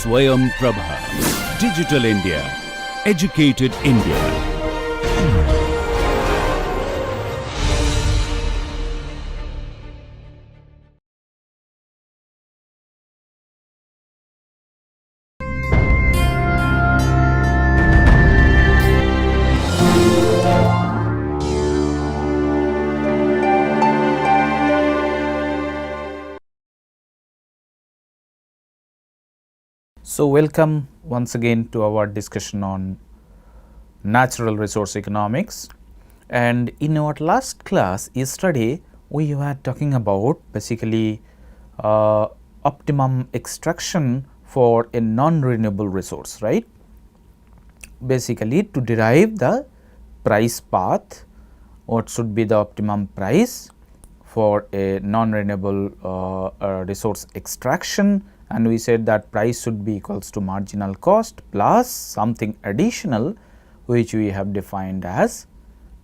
Swayam Prabha. Digital India. Educated India. So, welcome once again to our discussion on natural resource economics. And in our last class yesterday, we were talking about basically optimum extraction for a non-renewable resource, right? Basically, to derive the price path, what should be the optimum price for a non-renewable resource extraction, and we said that price should be equals to marginal cost plus something additional which we have defined as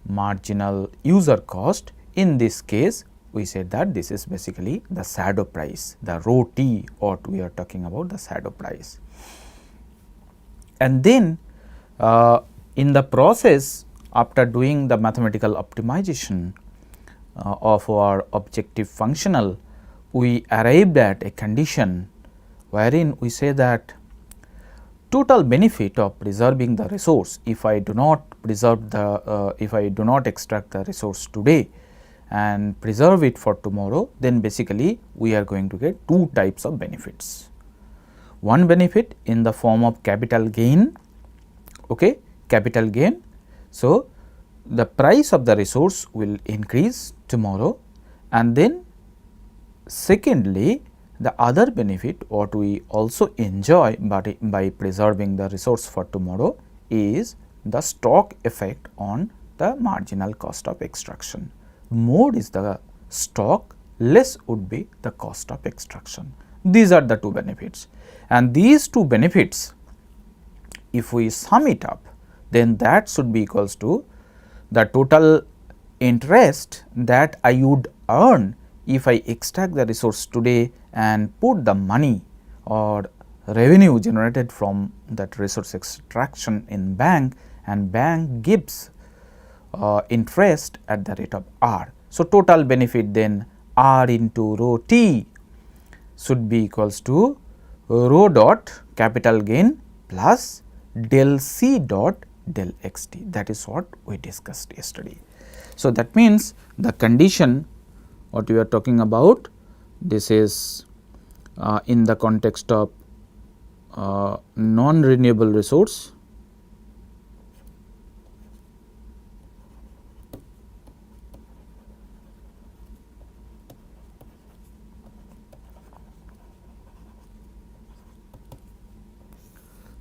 marginal user cost. In this case, we said that this is basically the shadow price, the rho t, what we are talking about, the shadow price. And then in the process, after doing the mathematical optimization of our objective functional, we arrived at a condition wherein we say that total benefit of preserving the resource, if I do not preserve the if I do not extract the resource today and preserve it for tomorrow, then basically we are going to get two types of benefits. One benefit in the form of capital gain, okay, capital gain. So, the price of the resource will increase tomorrow, and then secondly, the other benefit what we also enjoy by preserving the resource for tomorrow is the stock effect on the marginal cost of extraction. More is the stock, less would be the cost of extraction. These are the two benefits, and these two benefits, if we sum it up, then that should be equals to the total interest that I would earn if I extract the resource today and put the money or revenue generated from that resource extraction in bank, and bank gives interest at the rate of R. So, total benefit then R into rho t should be equals to rho dot capital gain plus del c dot del x t. That is what we discussed yesterday. So, that means the condition what we are talking about, this is in the context of non-renewable resource.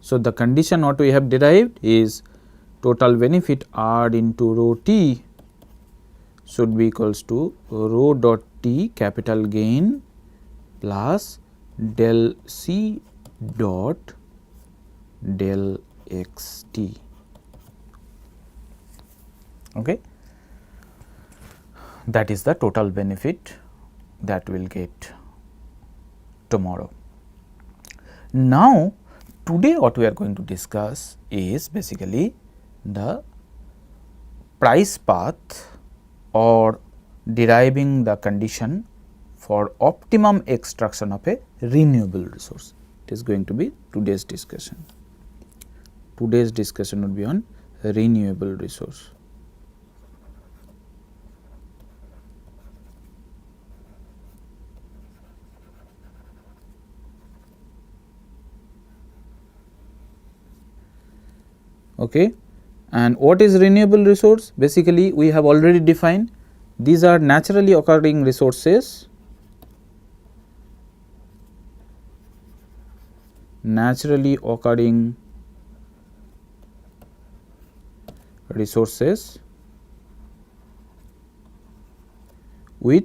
So, the condition what we have derived is total benefit R into rho t should be equals to rho dot t capital gain plus del c dot del x t. Okay. That is the total benefit that we will get tomorrow. Now, today what we are going to discuss is basically the price path or deriving the condition for optimum extraction of a renewable resource. It is going to be today's discussion. Today's discussion would be on renewable resource. Okay. And what is renewable resource? Basically, we have already defined these are naturally occurring resources, naturally occurring resources with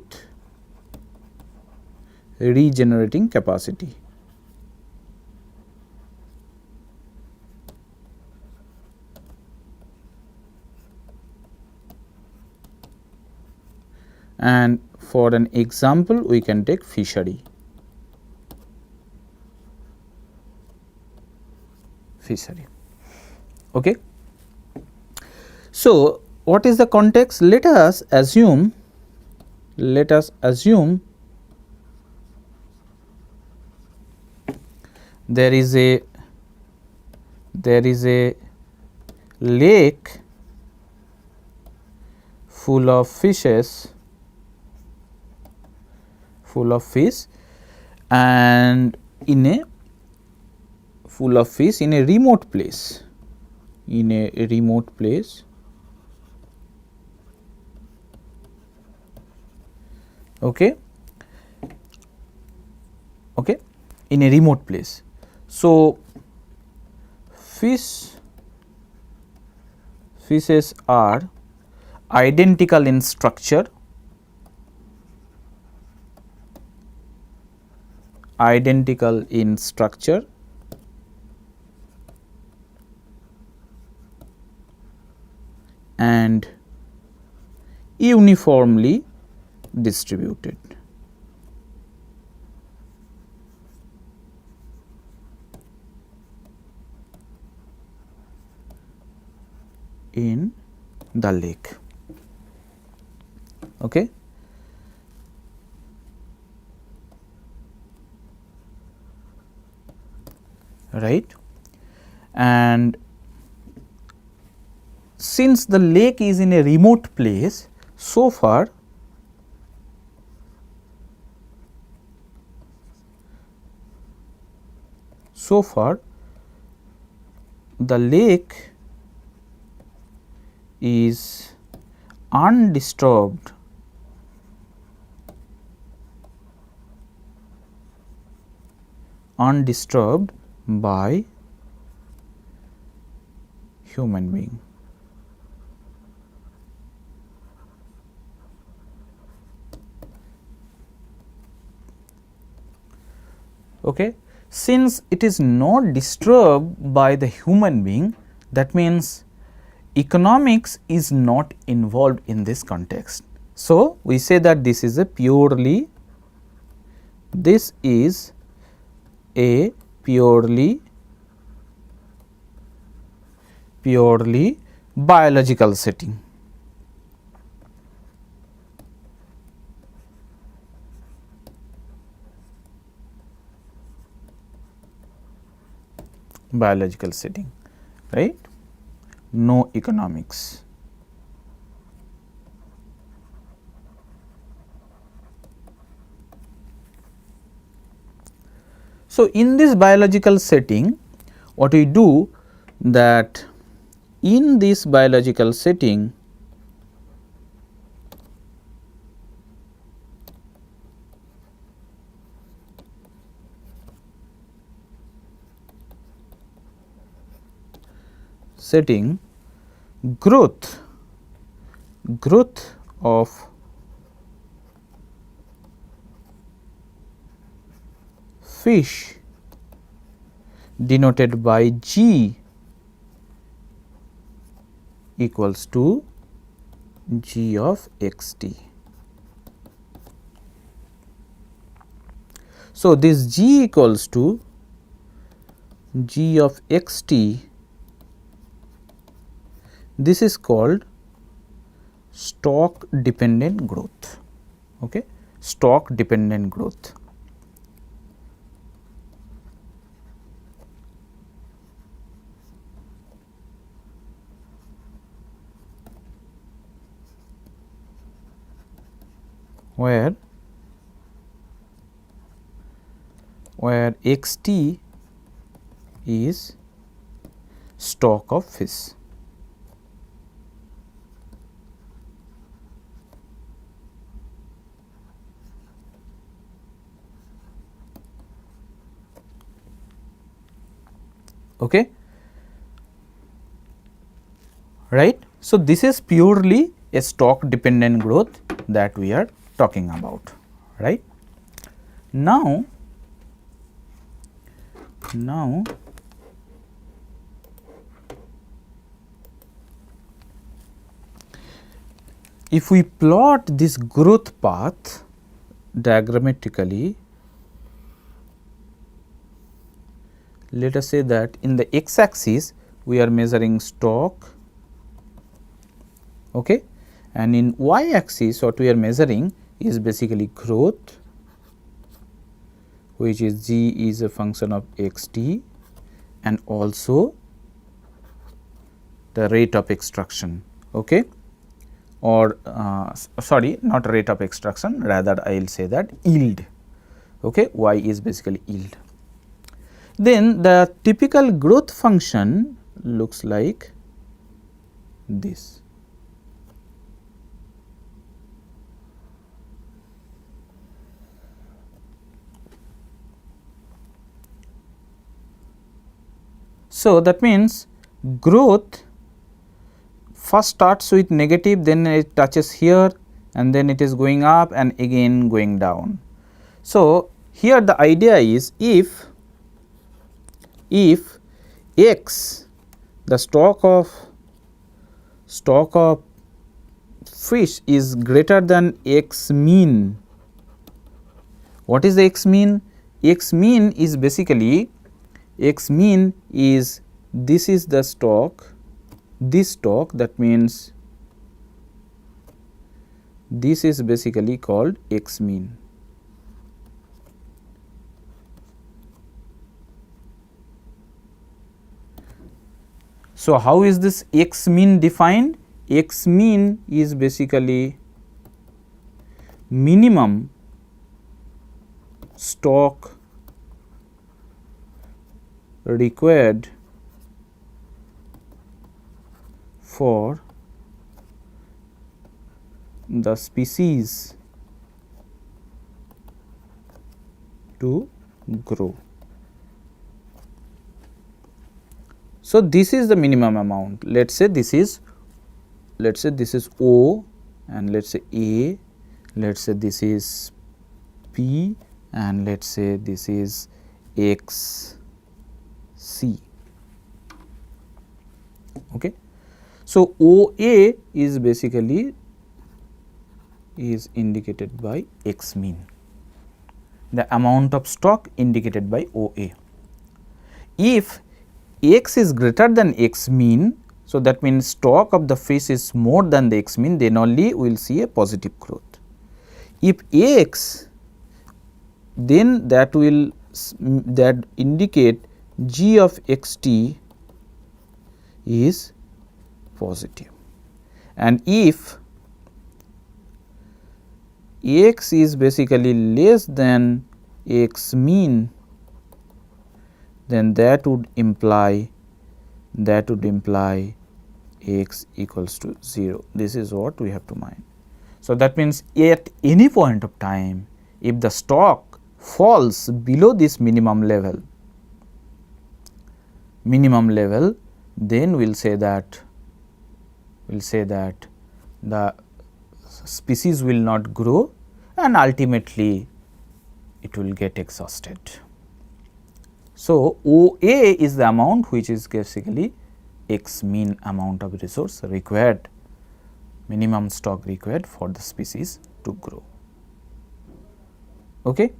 regenerating capacity. And for an example, we can take fishery. fishery. Okay. So, what is the context? Let us assume there is a lake full of fishes, and in a remote place, okay, in a remote place. So, fishes are identical in structure, and uniformly distributed. In the lake. Okay. Right. And since the lake is in a remote place, so far the lake is undisturbed by human being. Okay. Since it is not disturbed by the human being, that means economics is not involved in this context. So, we say that this is a purely biological setting. Right? No economics. So, in this biological setting, what we do that in this biological setting, growth of fish denoted by G equals to G of xt. So, this G equals to G of xt, this is called stock dependent growth. Okay. Stock dependent growth. Where xt is stock of fish. Okay. Right. So, this is purely a stock dependent growth that we are talking about, right. Now, if we plot this growth path diagrammatically, let us say that in the x axis we are measuring stock, okay, and in y axis what we are measuring is basically growth, which is g is a function of x t, and also the rate of extraction, okay, or sorry, not rate of extraction, rather I will say that yield, okay, y is basically yield. Then the typical growth function looks like this. So, that means growth first starts with negative, then it touches here, and then it is going up and again going down. So, here the idea is if x, the stock of fish is greater than x mean. What is the x mean? X mean is basically, x mean is, this is the stock, this stock, that means this is basically called x mean. So, how is this x mean defined? X mean is basically minimum stock required for the species to grow. So, this is the minimum amount. Let us say this is O, and let us say A, let us say this is P, and let us say this is X C. Okay. So, OA is basically is indicated by x mean, the amount of stock indicated by OA. If x is greater than x mean, so that means stock of the fish is more than the x mean, then only we will see a positive growth. If x, then that will indicate g of x t is positive, and if x is basically less than x mean, then that would imply x equals to 0. This is what we have to mind. So, that means at any point of time, if the stock falls below this minimum level, then we will say that the species will not grow and ultimately it will get exhausted. So, OA is the amount which is basically x mean amount of resource required, minimum stock required for the species to grow. Okay.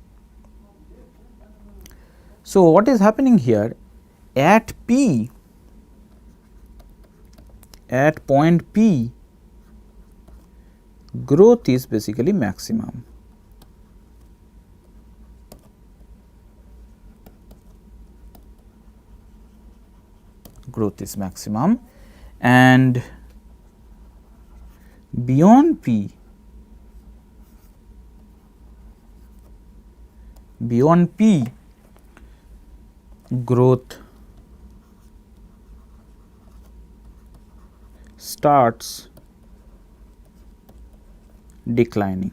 So, what is happening here at P, at point P, growth is basically maximum. Growth is maximum, and beyond P, growth starts declining.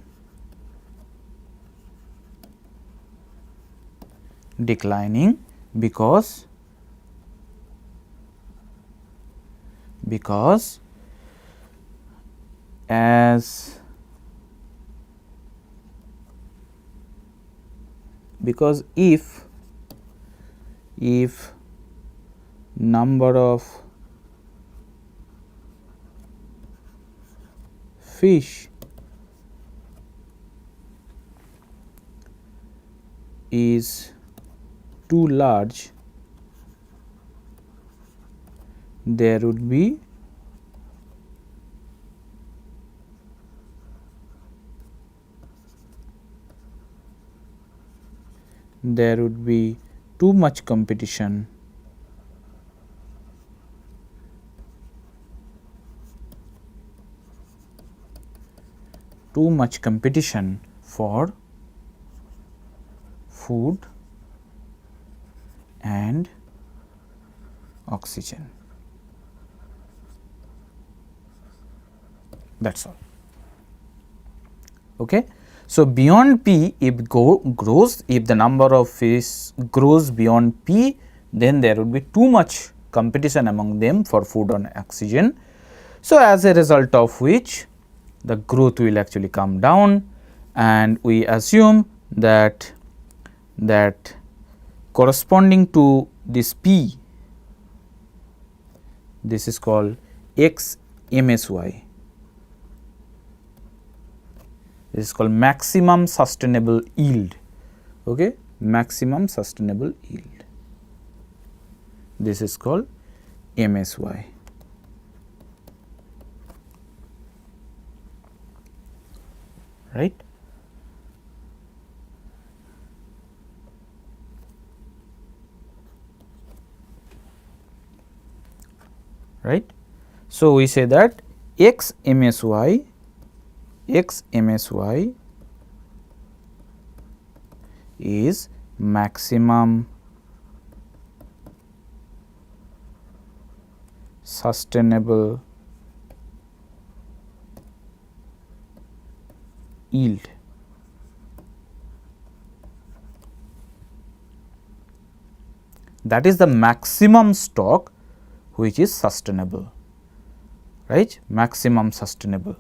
Because if number of fish is too large, there would be too much competition for food and oxygen. That is all. Okay. So, beyond P, if the number of fish grows beyond P, then there would be too much competition among them for food and oxygen. So, as a result of which the growth will actually come down, and we assume that corresponding to this P, this is called X MSY. This is called maximum sustainable yield. Okay, maximum sustainable yield. This is called MSY. Right. Right. So, we say that X MSY is maximum sustainable yield. That is the maximum stock which is sustainable, right? Maximum sustainable.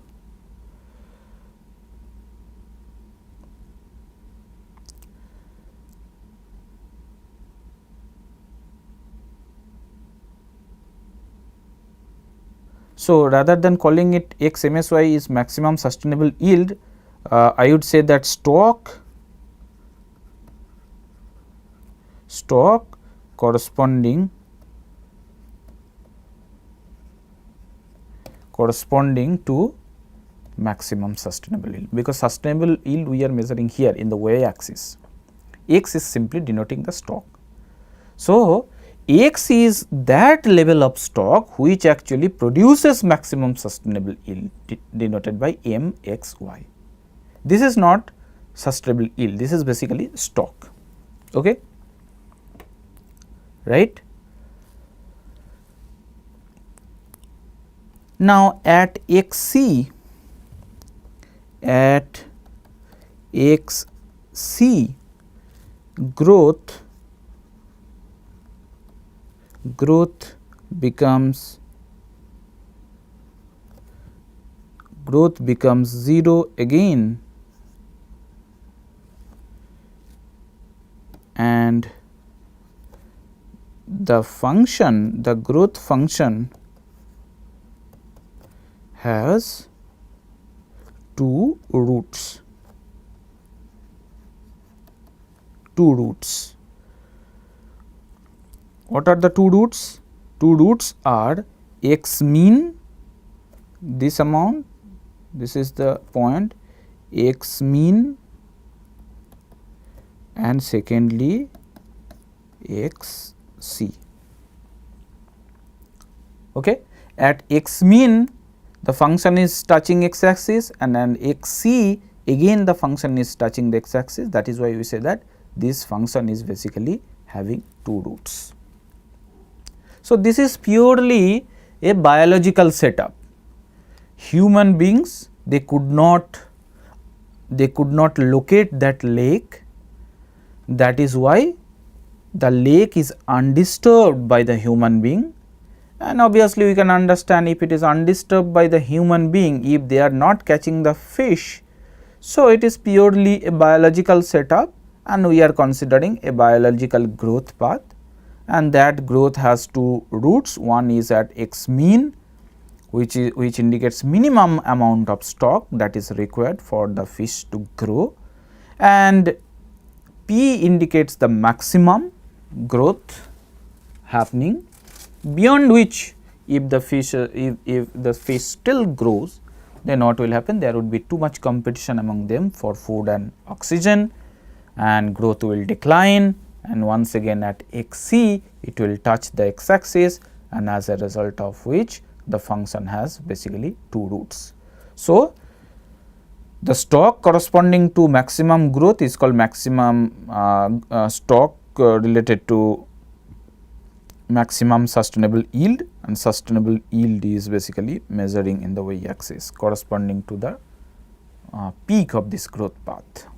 So, rather than calling it X MSY is maximum sustainable yield, I would say that stock corresponding to maximum sustainable yield, because sustainable yield we are measuring here in the y axis. X is simply denoting the stock. So, X is that level of stock which actually produces maximum sustainable yield, denoted by MXY. This is not sustainable yield, this is basically stock. Okay. Right. Now, at XC, growth becomes 0 again, and the growth function has two roots. What are the two roots? Two roots are X mean, this amount, this is the point X mean, and secondly X C. Okay. At X mean the function is touching x axis, and at X C again the function is touching the x axis. That is why we say that this function is basically having two roots. So, this is purely a biological setup. Human beings, they could not locate that lake. That is why the lake is undisturbed by the human being, and obviously we can understand if it is undisturbed by the human being, if they are not catching the fish. So, it is purely a biological setup, and we are considering a biological growth path, and that growth has two roots. One is at X mean, which indicates minimum amount of stock that is required for the fish to grow, and P indicates the maximum growth happening, beyond which if the fish if the fish still grows, then what will happen? There would be too much competition among them for food and oxygen, and growth will decline, and once again at xc it will touch the x axis, and as a result of which the function has basically two roots. So, the stock corresponding to maximum growth is called maximum stock related to maximum sustainable yield, and sustainable yield is basically measuring in the y axis corresponding to the peak of this growth path.